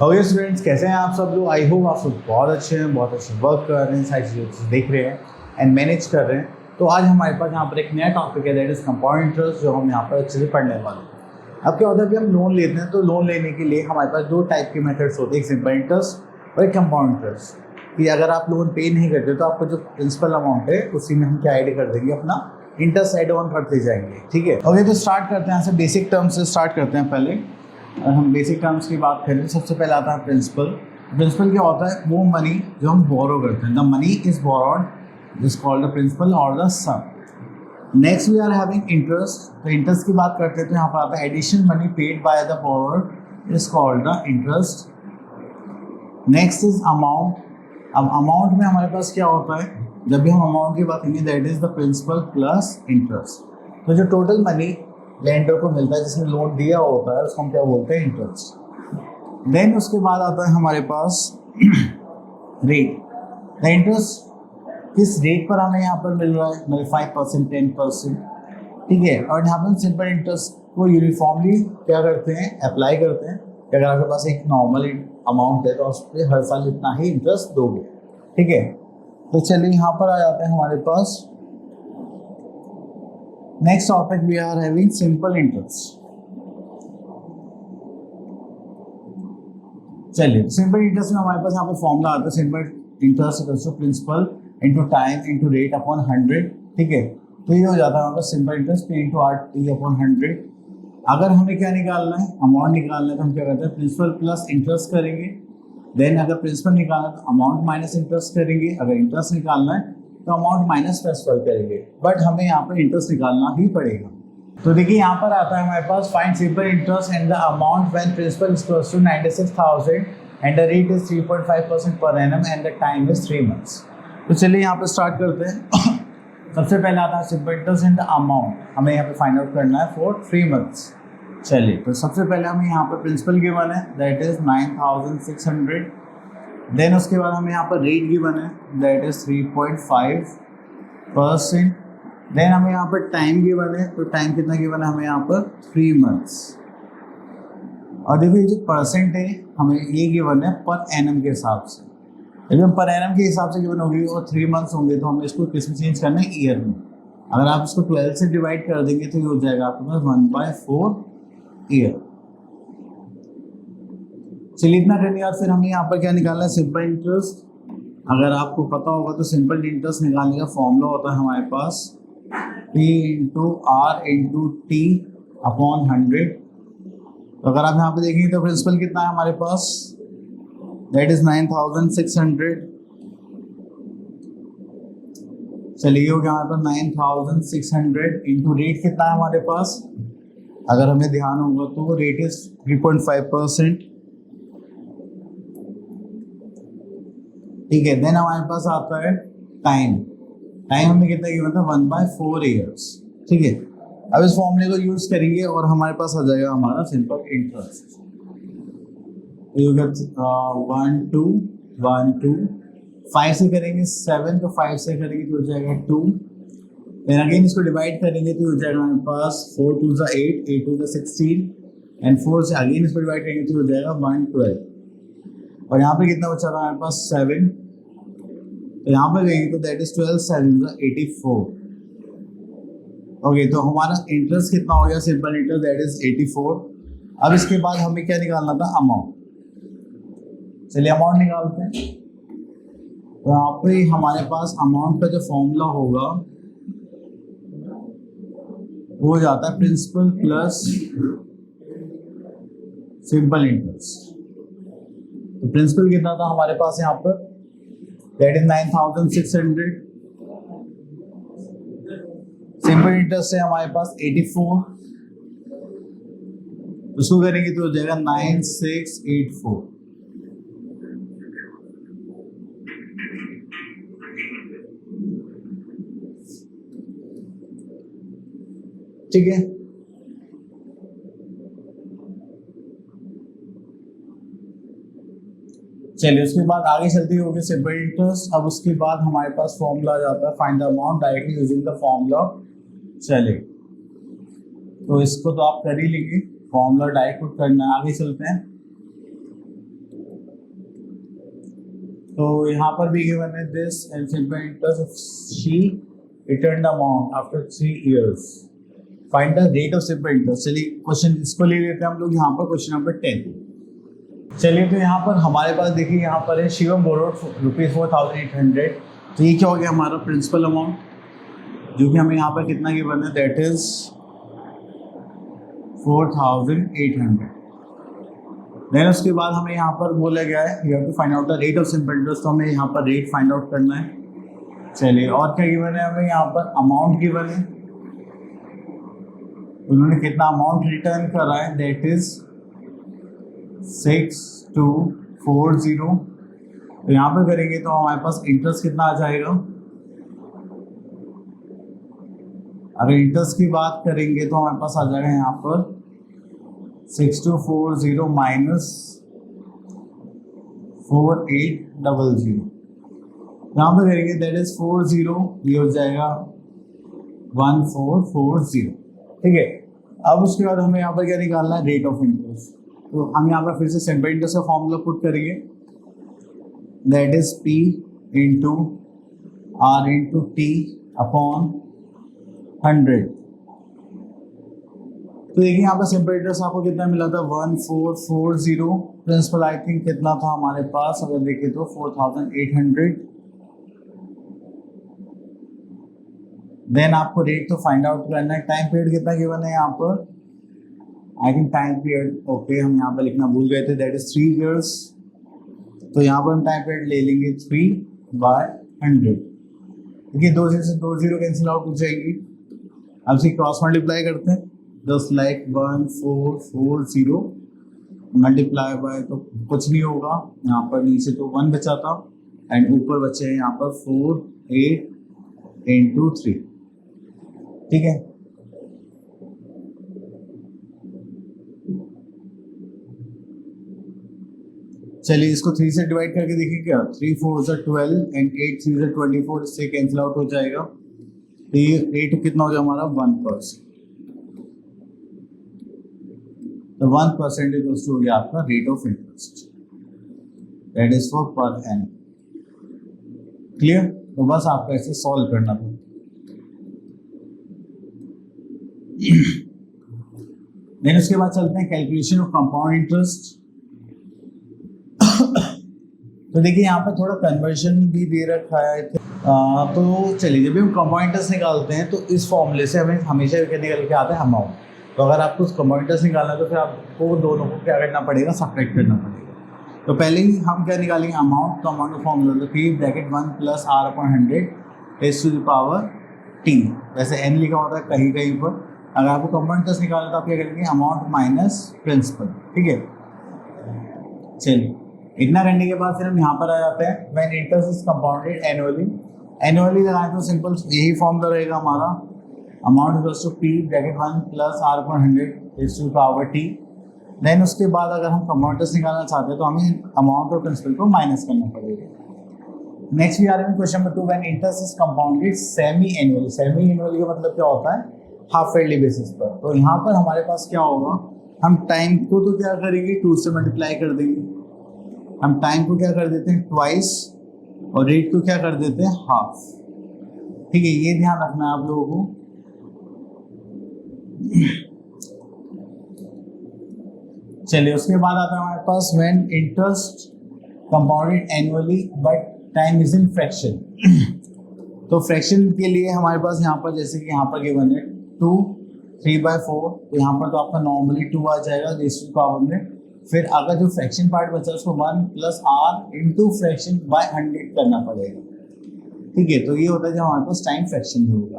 Okay students, कैसे हैं आप सब लोग। आई होप आप सब बहुत अच्छे हैं, बहुत अच्छे वर्क कर रहे हैं, सारी चीज़ें देख रहे हैं एंड मैनेज कर रहे हैं। तो आज हमारे पास यहाँ पर एक नया टॉपिक है, दैट इज़ कंपाउंड इंटरेस्ट, जो हम यहाँ पर अच्छे से पढ़ने वाले हैं। अब क्या होता है कि हम लोन लेते हैं तो लोन लेने के लिए हमारे पास दो टाइप के मेथड्स होते हैं, एक सिंपल इंटरेस्ट और एक कंपाउंड इंटरेस्ट। कि अगर आप लोन पे नहीं करते तो आपका जो प्रिंसिपल अमाउंट है उसी में हम क्या ऐड कर देंगे, अपना इंटरेस्ट ऐड ऑन करते जाएंगे। ठीक है, ओके। तो स्टार्ट करते हैं, यहाँ से बेसिक टर्म से स्टार्ट करते हैं। पहले अगर हम बेसिक टर्म्स की बात करें तो सबसे पहले आता है प्रिंसिपल। प्रिंसिपल क्या होता है? वो मनी जो हम बोरो करते हैं। The money is borrowed is called the principal और the sum. Next we are having interest. तो इंटरेस्ट की बात करते हैं तो यहाँ पर आता है additional money paid by the borrower is called the interest. Next is amount. अब अमाउंट में हमारे पास क्या होता है? जब भी हम अमाउंट की बात करेंगे that is the principal plus interest. तो जो टोटल मनी लेंडर को मिलता है, जिसने लोन दिया होता है, उसको हम क्या बोलते हैं? इंटरेस्ट। देन उसके बाद आता है हमारे पास रेट। द इंटरेस्ट किस रेट पर हमें यहाँ पर मिल रहा है? मतलब 5%, 10%। ठीक है, और यहाँ पर सिंपल इंटरेस्ट को यूनिफॉर्मली क्या करते हैं? अप्लाई करते हैं कि अगर आपके पास एक नॉर्मल अमाउंट है तो उस पर हर साल इतना ही इंटरेस्ट दोगे। ठीक है, तो चलिए यहाँ पर आ जाते हैं हमारे पास next topic. We are having simple interest. चलिए, सिंपल इंटरेस्ट में हमारे पास यहाँ पर फॉर्मूला आता है, simple interest equals to principal into time into rate upon 100। ठीक है, तो ये हो जाता है हमारे पास simple interest P into R T upon 100। अगर हमें क्या निकालना है? अमाउंट निकालना है, तो हम क्या करते हैं? प्रिंसिपल प्लस इंटरेस्ट करेंगे। देन अगर प्रिंसिपल निकालना है तो अमाउंट माइनस इंटरेस्ट करेंगे। अगर इंटरेस्ट निकालना है तो अमाउंट माइनस प्रिंसिपल करेंगे। बट हमें यहाँ पर इंटरेस्ट निकालना ही पड़ेगा। तो देखिए यहाँ पर आता है हमारे पास find simple interest and the amount when principal is close to 96,000 and the rate is 3.5% per annum and the time is 3 months। तो चलिए यहाँ पर स्टार्ट करते हैं। सबसे पहले आता है simple interest and the amount, हमें यहाँ पे फाइंड आउट करना है फॉर 3 months। चलिए, तो सबसे पहले हमें यहाँ पर प्रिंसिपल गिवन है दैट इज 9,600। देन उसके बाद हमें यहाँ पर रेट गिवन है दैट इज 3.5%। देन हमें यहाँ पर टाइम गिवन है, तो टाइम कितना गिवन है हमें यहाँ पर? 3 months। और देखो ये जो परसेंट है हमें ये गिवन है पर एनम के हिसाब से। यदि हम पर एनम के हिसाब से गिवन होगी और 3 months होंगे तो हमें इसको किस में चेंज करना है? ईयर में। अगर आप इसको 12 से डिवाइड कर देंगे तो ये हो जाएगा आपके पास 1/4 ईयर। चलिए, इतना करने के बाद फिर हमें यहाँ पर क्या निकालना है? Simple interest. अगर आपको पता होगा तो सिंपल इंटरेस्ट निकालने का फॉर्मूला होता है हमारे पास P into R into T upon 100। तो अगर आप यहाँ पे देखेंगे तो प्रिंसिपल कितना है हमारे पास? That is 9,600। चलिए हो गया हमारे पास 9,600 इंटू रेट कितना है हमारे पास? अगर हमें ध्यान होगा तो रेट इज 3.5%। ठीक है, देन हमारे पास आता है टाइम। टाइम हमें कितना गिवन था? 1/4 ईयर्स। ठीक है, अब इस फॉर्मूले को यूज करेंगे और हमारे पास आ जाएगा हमारा सिंपल इंटरेस्ट। 1 2 1 2 5 से करेंगे 7, तो 5 से करेंगे तो हो जाएगा 2। देन अगेन इसको डिवाइड करेंगे तो हो जाएगा हमारे पास 4 2 8, 8 2 16 एंड 4 से अगेन इसको डिवाइड करेंगे तो हो जाएगा 112। और यहाँ पे कितना बचा था हमारे पास? 7। तो यहाँ पे लेंगे तो दैट इज 12 7 84। ओके, तो हमारा इंटरेस्ट कितना हो गया? Simple interest that is 84। अब इसके बाद हमें क्या निकालना था? अमाउंट। चलिए अमाउंट निकालते हैं। तो यहाँ पे हमारे पास अमाउंट का जो फॉर्मूला होगा वो हो जाता है प्रिंसिपल प्लस सिंपल इंटरेस्ट। तो प्रिंसिपल कितना था हमारे पास यहाँ पर? That is 9,600। सिंपल इंटरेस्ट है हमारे पास 84। उसको करेंगे तो हो जाएगा 9684। ठीक है, चलिए उसके बाद आगे चलती होगी सिंपल इंटरेस्ट। अब उसके बाद हमारे पास फॉर्मूला आ जाता है find the amount directly using the formula. चलिए, तो इसको तो आप कर ही लेंगे, फॉर्मूला डायरेक्ट पुट करना है। आगे चलते हैं। तो यहाँ पर भी गिवन है this and simple interest she return the amount after 3 years, find the rate of simple interest. चलिए क्वेश्चन इसको ले लेते हैं हम लोग यहाँ पर, क्वेश्चन नंबर 10। चलिए तो यहाँ पर हमारे पास देखिए यहाँ पर है शिवम बोरोड ₹4,800। तो ये क्या हो गया हमारा प्रिंसिपल अमाउंट, जो कि हमें यहाँ पर कितना गिवन है, दैट इज 4,800। देन उसके बाद हमें यहाँ पर बोला गया है you have to find out the rate of simple interest, तो हमें यहाँ पर रेट फाइंड आउट करना है। चलिए और क्या गिवन है हमें यहाँ पर, अमाउंट गिवन है, उन्होंने कितना अमाउंट रिटर्न करा है, दैट इज 6240। तो यहाँ पर करेंगे तो हमारे पास इंटरेस्ट कितना आ जाएगा, अगर इंटरेस्ट की बात करेंगे तो हमारे पास आ जाएगा यहाँ पर 6240 माइनस 4800। यहाँ पर करेंगे दैट इज 40, ये हो जाएगा 1440। ठीक है, अब उसके बाद हमें यहाँ पर क्या निकालना है, रेट ऑफ इंटरेस्ट। तो हम यहाँ पर फिर से सिंपल इंटरेस्ट का फॉर्मूला पुट करेंगे, that is P into R into T upon 100। तो देखिए यहाँ पर सिंपल इंटरेस्ट आपको कितना मिला था, 1440। प्रिंसिपल आई थिंक कितना था हमारे पास, अगर देखें तो 4800। देन आपको रेट तो फाइंड आउट करना है। टाइम पीरियड कितना गिवन है यहाँ पर, I think time period okay हम यहाँ पर लिखना भूल गए थे, दैट इज 3 years। तो यहाँ पर हम टाइम पीरियड ले लेंगे 3/100। देखिए 2 0 से 2 0 कैंसिल आउट हो जाएगी। अब इसे क्रॉस मल्टीप्लाई करते हैं, जस्ट लाइक 1440 मल्टीप्लाई बाय, तो कुछ नहीं होगा, यहाँ पर नीचे तो 1 बचा था एंड ऊपर बचे हैं यहाँ पर 48 इंटू 3। ठीक है, चलिए इसको 3 से डिवाइड करके देखिए क्या, 3 4 से 12 एंड 8 3 से 24, इससे कैंसिल आउट हो जाएगा। तो ये रेट कितना हो जाएगा हमारा 1%। तो 1% इक्वल्स टू हो गया आपका rate of interest, that is for पर एन। क्लियर, तो बस आपको ऐसे सॉल्व करना था। देन उसके बाद चलते हैं कैलकुलेशन ऑफ कंपाउंड इंटरेस्ट। तो देखिए यहाँ पर थोड़ा कन्वर्जन भी दे रखा है। तो चलिए जब भी हम कंपाउंड इंटरेस्ट निकालते हैं तो इस फॉर्मूले से हमें हमेशा निकल के आता है अमाउंट। तो अगर आपको कंपाउंड इंटरेस्ट निकालना है तो फिर आपको दोनों को क्या करना पड़ेगा, सब्ट्रैक्ट करना पड़ेगा। तो पहले ही हम क्या निकालेंगे अमाउंट, तो अमाउंट का फॉर्मूला तो P bracket 1 plus R/100 raise to the power T। वैसे n लिखा होता है कहीं कहीं पर। अगर आपको कंपाउंड इंटरेस्ट निकालना तो आप क्या करेंगे, अमाउंट माइनस प्रिंसिपल। ठीक है, चलिए इतना करने के बाद फिर हम यहाँ पर आ जाते हैं, when interest is compounded annually. Annually लगाएं तो सिंपल यही फॉर्मूला रहेगा हमारा, amount equals to P bracket 1 plus R/100 raise to the power T। Then उसके बाद अगर हम कंपाउंड इंटरेस्ट निकालना चाहते हैं तो हमें अमाउंट और प्रिंसिपल को माइनस करना पड़ेगा। Next we are in question number 2, when interest is compounded semi annually. Semi annually का मतलब क्या होता है, हाफ ईयरली बेसिस पर। तो यहाँ पर हमारे पास क्या होगा, हम टाइम को तो क्या करेंगे 2 से मल्टीप्लाई कर देंगे, हम टाइम को क्या कर देते हैं ट्वाइस, और रेट को क्या कर देते हैं हाफ। ठीक है, ये ध्यान रखना है आप लोगों को। चलिए उसके बाद आता है हमारे पास when interest compounded annually but time is in fraction. तो फ्रैक्शन के लिए हमारे पास यहाँ पर जैसे कि यहाँ पर गिवन है 2 3/4, तो यहाँ पर तो आपका नॉर्मली 2 आ जाएगा रेज़ टू पावर में। फिर अगर जो फ्रैक्शन पार्ट बचा उसको 1 plus R into fraction by 100 करना पड़ेगा। ठीक है, तो ये होता है जब हमारे पास टाइम फ्रैक्शन में होगा।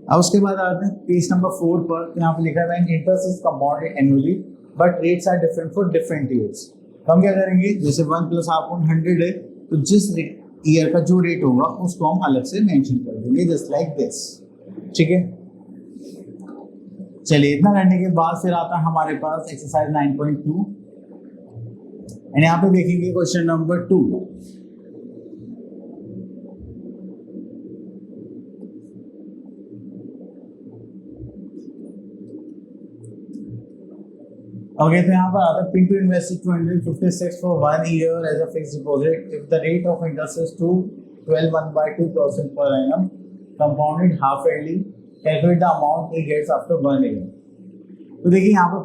अब उसके बाद आते हैं पेज नंबर 4 पर, तो यहाँ पर लिखा है when interest is compounded annually but rates are different for different years. तो हम क्या करेंगे, जैसे 1 प्लस R/100 है, तो जिस ईयर का जो रेट होगा उसको हम अलग से मेंशन कर देंगे, जस्ट लाइक दिस। ठीक है, चलिए इतना करने के बाद फिर आता है हमारे पास एक्सरसाइज 9.2 एंड यहाँ पे देखेंगे क्वेश्चन नंबर 2। ओके, तो यहाँ पर आता है Pintu invested 256 for 1 year as a fixed deposit if the rate of interest is 12.1/2% per annum compounded half yearly, calculate the amount he gets after 1 year। तो देखिए यहाँ पर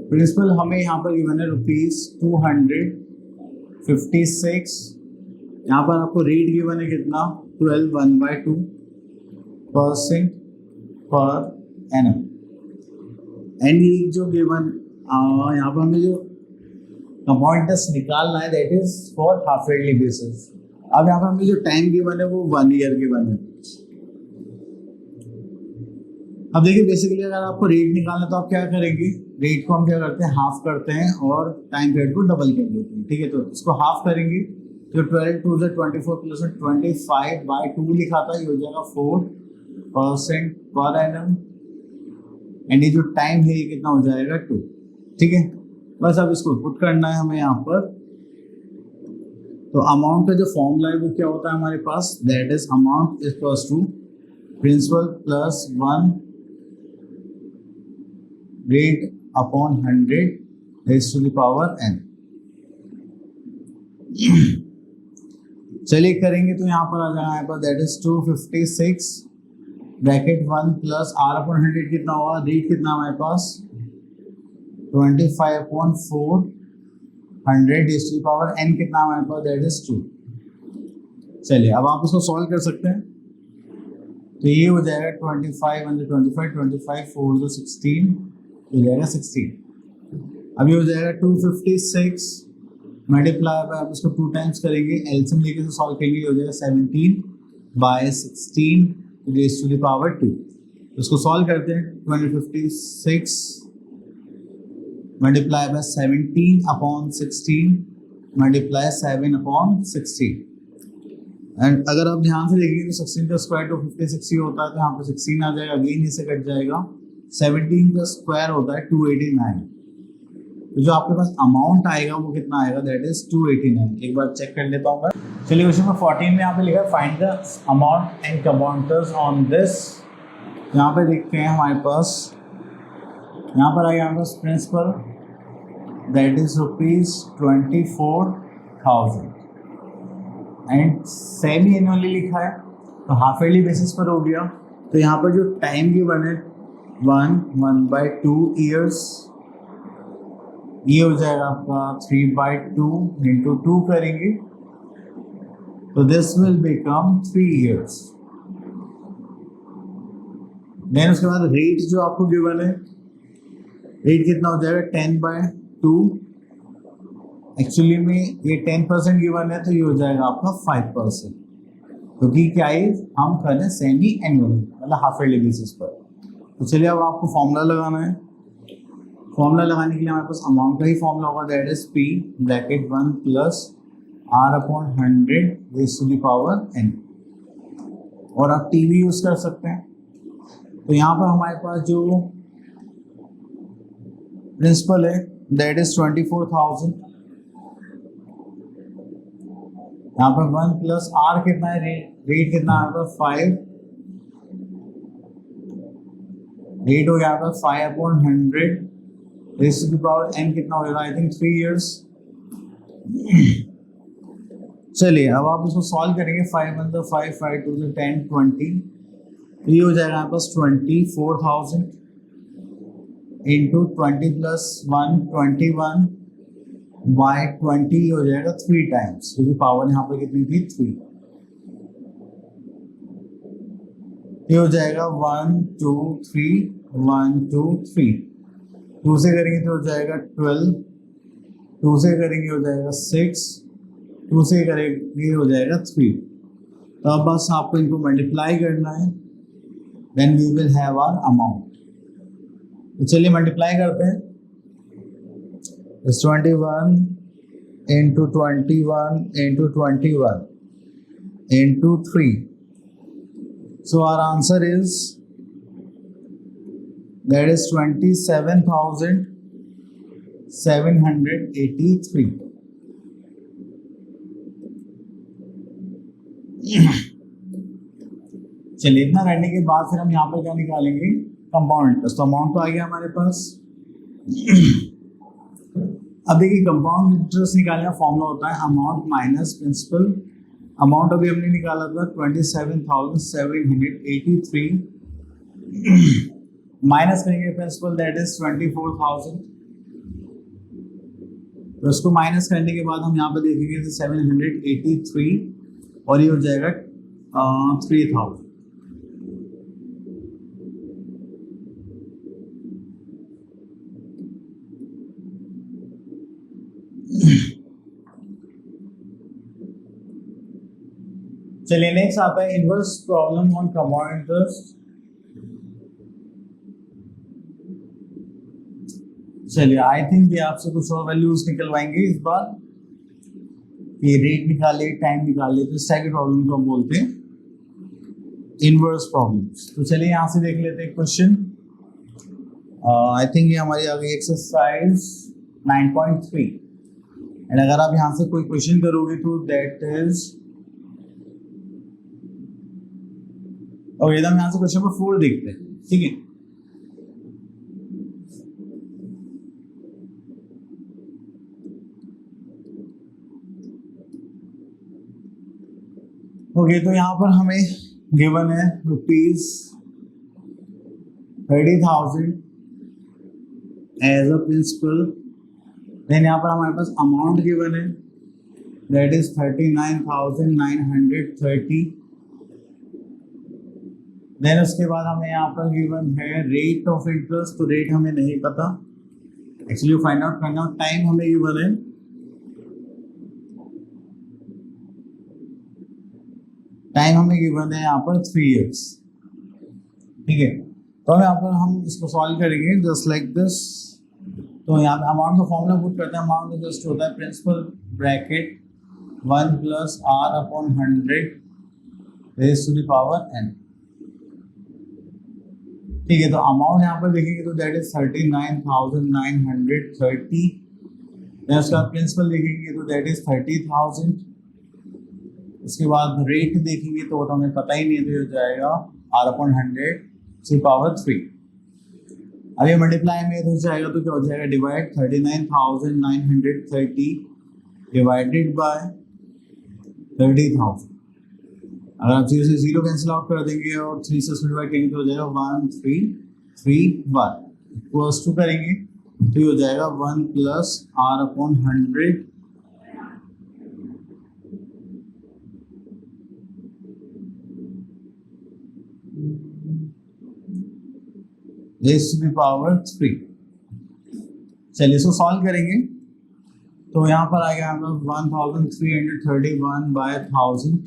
प्रिंसिपल हमें यहाँ पर गिवन है ₹256। यहाँ पर आपको रेट गिवन है कितना 12.1/2% पर एनम। एंड ये जो गिवन यहाँ पर हमें जो कंपाउंड इंटरेस्ट निकालना है that is for half yearly basis. अब यहाँ पर हमें जो टाइम गिवन है वो 1 ईयर गिवन है। अब देखिए बेसिकली अगर आपको रेट निकालना है तो आप क्या करेंगे, रेट को हम क्या करते हैं हाफ करते हैं और टाइम पीरियड को डबल कर देते हैं। ठीक है, तो इसको हाफ करेंगे तो 12 2 24 प्लस 25/2 लिखा था, ये हो जाएगा 4% पर एनम। एंड ये जो टाइम है ये कितना हो जाएगा 2। ठीक है, बस अब इसको पुट करना है हमें यहाँ पर। तो अमाउंट का जो फॉर्मूला है वो क्या होता है हमारे पास, that is amount is equals to principal plus 1 rate upon 100 raise to the power n। चलिए करेंगे तो यहाँ पर आ जाएगा हमारे पास that is 256 bracket 1 plus r upon 100 कितना होगा, रेट कितना हमारे पास 25/4 100 raise to the power n कितना हमारे पास दैट इज 2। चलिए अब आप इसको सॉल्व कर सकते हैं। तो ये हो जाएगा 25 × 25 25 4 16 हो जाएगा 16। अब ये हो जाएगा 256 मल्टीप्लाई बाय, आप इसको 2 टाइम्स करेंगे, एलसीएम लेके तो सॉल्व करेंगे, हो जाएगा 17/16 रेज़ टू द पावर 2। तो इसको सॉल्व करते हैं 256 मल्टीप्लाई बाय 17/16 मल्टीप्लाई 7/16। एंड अगर आप ध्यान से देखिए तो 16 का स्क्वायर तो 56 ही होता है, तो यहाँ पर 16 आ जाएगा, अगेन इसे कट जाएगा। 17 का स्क्वायर होता है 289। तो जो आपके पास अमाउंट आएगा वो कितना आएगा दैट इज 289। एक बार चेक कर लेता हूँ मैं। चलिए क्वेश्चन नंबर 14 में यहाँ पे लिखा है find the amount and compounders on this. यहाँ पे देखते हैं हमारे पास, यहाँ पर आएगा हमारे पास principal that is ₹24,000 and semi annually लिखा है तो हाफ ईयरली बेसिस पर हो गया। तो यहाँ पर जो टाइम गिवन है 1/2 ईयर्स, ये हो जाएगा आपका 3/2 इंटू 2 करेंगे तो this will become 3 years. Then उसके बाद रेट जो आपको गिवन है, रेट कितना हो जाएगा 10/2। एक्चुअली में ये 10% गिवन है तो ये हो जाएगा आपका 5%, क्योंकि क्या है हम कर रहे हैं सेमी एनुअल मतलब हाफ ईयरली बेसिस पर। तो चलिए अब आपको फॉर्मूला लगाना है। फॉर्मूला लगाने के लिए हमारे पास अमाउंट का ही फॉर्मूला होगा that is P bracket 1 plus R upon 100 raise to the power n। और आप T भी यूज़ कर सकते हैं। तो यहाँ पर हमारे पास जो प्रिंसिपल है दैट इज 24,000। यहाँ पर 1 प्लस R कितना है, रेट कितना है आपका 5, रेट हो गया आपका 5/100 raise to the power n कितना हो जाएगा आई थिंक 3 ईयर्स। चलिए अब आप इसको सॉल्व करेंगे 5 1 5 5 2 10 20। तो ये हो जाएगा आपके पास 24,000 इंटू 20 प्लस 1 21 बाय 20 हो जाएगा 3 टाइम्स, क्योंकि पावर यहाँ पर कितनी थी 3। ये हो जाएगा 1 2 3 1 2 3। 2 से करेंगे तो हो जाएगा 12, 2 से करेंगे हो जाएगा 6, 2 से करेंगे हो जाएगा 3। तो अब बस आपको इनको मल्टीप्लाई करना है, then we will have our amount. तो चलिए मल्टीप्लाई करते हैं। 21 into 21 into 21 into 3। So our answer is that is 27,783। चलिए इतना करने के बाद फिर हम यहाँ पर क्या निकालेंगे, कंपाउंड इंटरेस्ट। तो अमाउंट तो आ गया हमारे पास। अब देखिए कंपाउंड इंटरेस्ट निकालने का फॉर्मूला होता है अमाउंट माइनस प्रिंसिपल। अमाउंट अभी हमने निकाला था 27,783 माइनस करेंगे प्रिंसिपल दैट इज 24,000। तो इसको माइनस करने के बाद हम यहाँ पे देखेंगे तो 783 और ये हो जाएगा 3,000। चलिए नेक्स्ट आता है inverse problem on compound interest. चलिए आई थिंक ये आपसे कुछ और वैल्यूज निकलवाएंगे इस बार। ये रेट निकाले, टाइम निकाले, तो इस टाइप की प्रॉब्लम को हम बोलते हैं इनवर्स प्रॉब्लम्स। तो चलिए यहाँ से देख लेते हैं क्वेश्चन। आई थिंक ये हमारी आ गई एक्सरसाइज 9.3 एंड अगर आप यहाँ से कोई क्वेश्चन करोगे तो दैट इज और एकदम यहाँ से क्वेश्चन नंबर 4 देखते हैं, ठीक है। ओके तो यहाँ पर हमें गिवन है ₹30,000 एज अ प्रिंसिपल। देन यहाँ पर हमारे पास अमाउंट गिवन है दैट इज 39,930। देन उसके बाद हमें यहाँ पर गिवन है रेट ऑफ इंटरेस्ट। तो रेट हमें नहीं पता, एक्चुअली फाइंड आउट करना। टाइम हमें गिवन है, टाइम हमें गिवन है यहाँ पर 3 years, ठीक है। तो यहाँ पर हम इसको सॉल्व करेंगे जस्ट लाइक दिस। तो यहाँ पे अमाउंट का फॉर्मूला पुट करते हैं। अमाउंट जस्ट होता है principal bracket 1 + R/100 raise to the power n, ठीक है। तो अमाउंट यहाँ पर देखेंगे तो दैट इज 39,930। उसका प्रिंसिपल देखेंगे तो दैट इज 30,000। उसके बाद रेट देखेंगे तो हमें पता ही नहीं है, तो हो जाएगा R/100 to the power 3। अब ये मल्टीप्लाई में हो जाएगा तो क्या हो जाएगा, डिवाइड 39,930 डिवाइडेड बाय 30,000। अगर आप 0 से 0 कैंसिल आउट कर देंगे और 3 से डिवाइड करेंगे तो हो जाएगा 1331 इक्वल्स टू करेंगे तो ये हो जाएगा 1 + R/100 raise to the power 3। चलिए इसको सॉल्व करेंगे तो यहाँ पर आ गया हमारा 1331/1000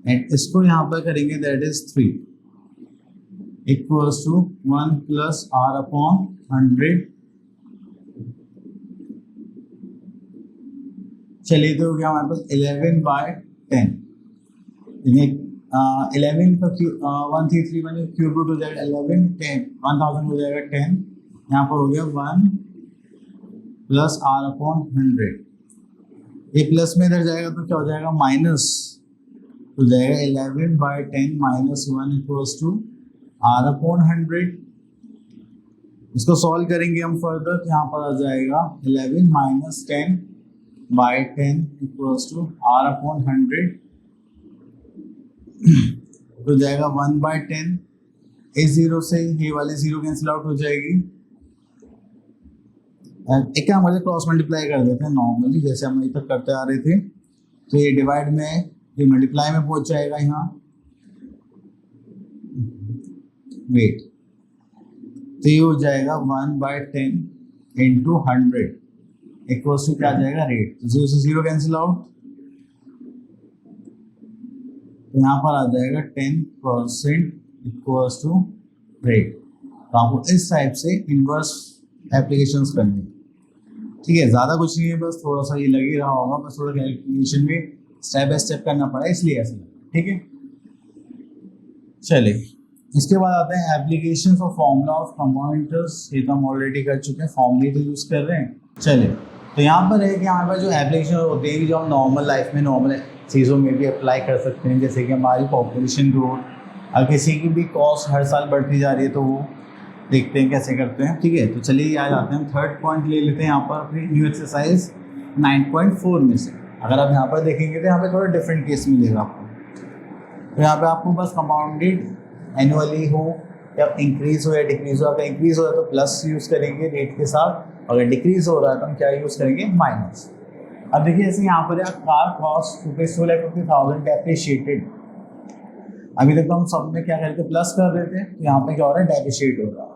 एंड इसको यहाँ पर करेंगे that is 3 equals to 1 + R/100। चलिए तो हो गया हमारे पास 11/10। 11 का 1331 क्यूब रूट हो जाएगा 11, 10 1000 हो जाएगा 10। यहाँ पर हो गया 1 + R/100। ये प्लस में इधर जाएगा तो क्या हो जाएगा, माइनस हो जाएगा 11/10 - 1 इक्वल्स टू R/100। इसको सॉल्व करेंगे हम फर्दर तो यहाँ पर आ जाएगा 11 - 10/10 इक्वल्स टू R/100। तो जाएगा 1/10। इस 0 से ये वाली 0 कैंसिल आउट हो जाएगी। एक काम करते क्रॉस मल्टीप्लाई कर देते हैं नॉर्मली जैसे हम अभी तक करते आ रहे थे। तो ये डिवाइड में ये मल्टीप्लाई में पहुंच जाएगा यहाँ, वेट तो ये हो जाएगा 1/10 × 100 इक्वल्स टू क्या आ जाएगा रेट। 0 से 0 कैंसिल आउट तो यहाँ पर आ जाएगा 10% इक्वल्स टू रेट। तो आपको इस टाइप से इनवर्स एप्लीकेशंस करनी, ठीक है। ज़्यादा कुछ नहीं है, बस थोड़ा सा ये लग ही रहा होगा, बस थोड़ा कैलकुलेशन में स्टेप बाय स्टेप करना पड़ा इसलिए ऐसा, ठीक है। चलिए इसके बाद आते हैं applications of formula of compound interest. ये तो हम ऑलरेडी कर चुके हैं, फॉर्मूले तो यूज़ कर रहे हैं। चलिए तो यहाँ पर है कि हमारे पास जो एप्लीकेशन होते हैं जो हम नॉर्मल लाइफ में नॉर्मल चीज़ों में भी अप्लाई कर सकते हैं, जैसे कि हमारी पॉपुलेशन ग्रोथ, अगर किसी की भी कॉस्ट हर साल बढ़ती जा रही है तो वो देखते हैं कैसे करते हैं। ठीक है, तो चलिए आज आते हैं, थर्ड पॉइंट ले लेते हैं यहाँ पर अपनी न्यू एक्सरसाइज 9.4 में से। अगर आप यहाँ पर देखेंगे तो यहाँ पे थोड़ा डिफरेंट केस मिलेगा आपको। तो यहाँ पे आपको बस कंपाउंडेड एनुअली हो या इंक्रीज हो या डिक्रीज हो। अगर इंक्रीज हो रहा है तो प्लस यूज़ करेंगे रेट के साथ, अगर डिक्रीज हो रहा है तो हम क्या यूज़ करेंगे, माइनस। अब देखिए जैसे यहाँ पर कार कॉस्ट ₹2,50,000 डेप्रिशिएटेड। अभी तक तो हम सब में क्या करते प्लस कर रहे थे, तो यहाँ पे क्या हो रहा है, डेप्रिशिएट हो रहा है।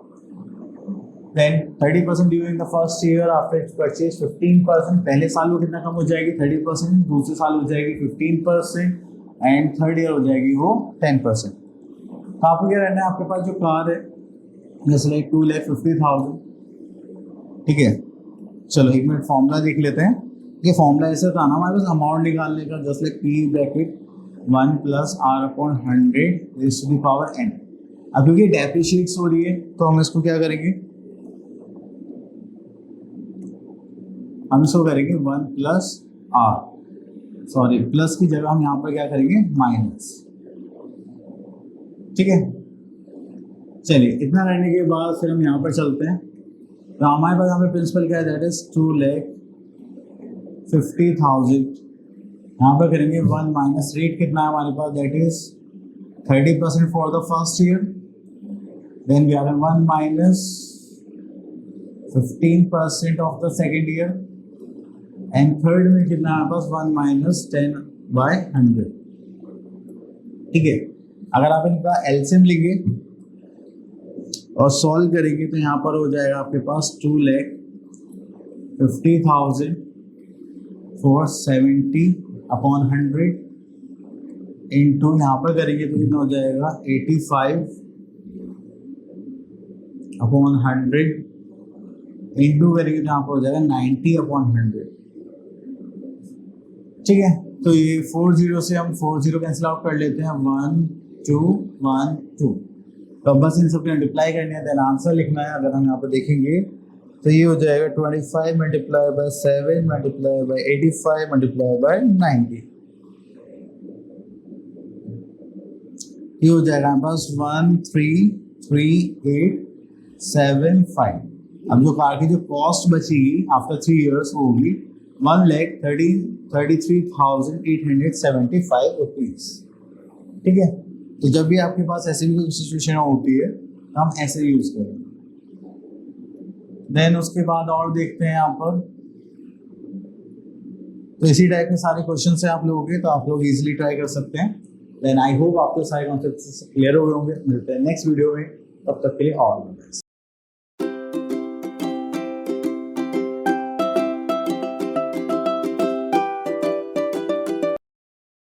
Then 30% during the first year after its purchase, 15% पहले साल में कितना कम हो जाएगी 30%, दूसरे साल हो जाएगी 15% एंड थर्ड ईयर हो जाएगी वो 10%। तो आपको क्या करना है, आपके पास जो कार है जैसे लाइक 2,50,000, ठीक है। चलो एक मिनट फॉर्मूला देख लेते हैं। ये फॉर्मूला ऐसे था ना हमारे पास अमाउंट निकालने का, just like P bracket 1 + R/100 n। अब क्योंकि डेप्रिशिएट्स हो रही है तो हम इसको क्या करेंगे, हम इसको करेंगे 1 + R, सॉरी प्लस की जगह हम यहाँ पर क्या करेंगे, माइनस। ठीक है, चलिए इतना करने के बाद फिर हम यहाँ पर चलते हैं। तो हमारे पास यहाँ पे प्रिंसिपल क्या है, दैट इज 2,50,000। यहाँ पर करेंगे 1 माइनस रेट कितना है हमारे पास, that is 30% for the first year. Then we are 1 minus 15% of the second year and third में कितना है हमारे पास 1 माइनस 10/100। ठीक है, अगर आप इनका एलसीएम लेंगे और सॉल्व करेंगे तो यहाँ पर हो जाएगा आपके पास 2,50,000 for 70/100 इंटू यहाँ पर करेंगे तो कितना हो जाएगा 85/100 इंटू करेंगे तो यहाँ पर हो जाएगा 90/100। ठीक है, तो ये 40 से हम 40 कैंसिल आउट कर लेते हैं, 1 2 1 2। तो अब बस इन सबके मल्टीप्लाई करने है, देन आंसर लिखना है। अगर हम यहाँ पर देखेंगे तो ये हो जाएगा 25 × 7 × 85 × 90। ये हो जाएगा हमारे पास 133875। अब जो कार की जो कॉस्ट बचेगी आफ्टर 3 इयर्स वो होगी 1,33,875 रुपीज। ठीक है, तो जब भी आपके पास ऐसी भी कोई सिचुएशन होती है तो हम ऐसे यूज करेंगे। देन उसके बाद और देखते हैं यहाँ पर, तो इसी टाइप के सारे क्वेश्चन से आप लोगे तो आप लोग इजीली ट्राई कर सकते हैं। देन आई होप आपको सारे कॉन्सेप्ट क्लियर हो गए होंगे। मिलते हैं नेक्स्ट वीडियो में, तब तक के लिए ऑल द बेस्ट।